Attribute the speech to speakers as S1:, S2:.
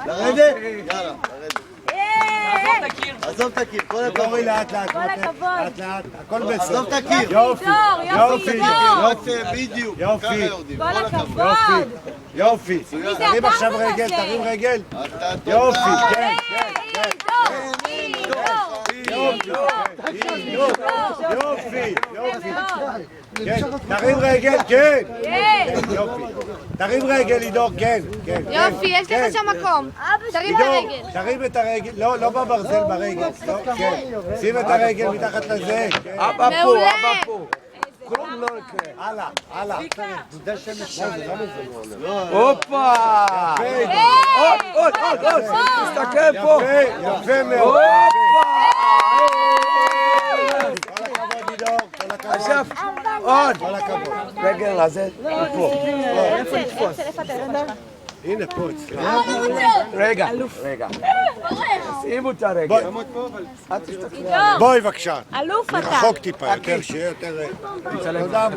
S1: לרדת? יאללה, לרדת. עזוב את הקיר, כל הכבוד.
S2: דורי לאט לאט.
S3: כל הכבוד.
S2: לאט לאט, הכל בסדר.
S1: עזוב את הקיר.
S2: יופי,
S3: יופי,
S1: יופי, בדיוק.
S2: יופי.
S1: ככה יורדים.
S3: כל הכבוד.
S2: יופי.
S3: מי זה
S2: תרים
S3: אתה
S2: עכשיו
S3: זה?
S2: רגל, תרים רגל.
S1: אתה טוב.
S2: יופי, כן, יופי, יופי. כן, תרים רגל, כן. יופי. תרים רגל, לידור, כן, כן.
S4: יופי, יש לך שם מקום. תרים את הרגל.
S2: תרים את הרגל, לא בברזל, ברגל. כן. שים את הרגל מתחת לזה.
S5: אבא פה, אבא פה. כלום לא יקרה.
S2: הלאה, הלאה.
S5: הופה! עוד, תסתכל פה.
S2: יפה מאוד. כל הכבוד, לידור. כל הכבוד.
S5: עכשיו, עוד.
S2: כל הכבוד.
S5: רגל הזה, פה.
S3: איפה לתפוס? איפה אתה?
S2: הנה, פה אצלי.
S5: רגע. שימו את הרגל.
S2: בואי בבקשה.
S3: אלוף אתה.
S2: רחוק טיפה, יותר, שיהיה יותר... תודה.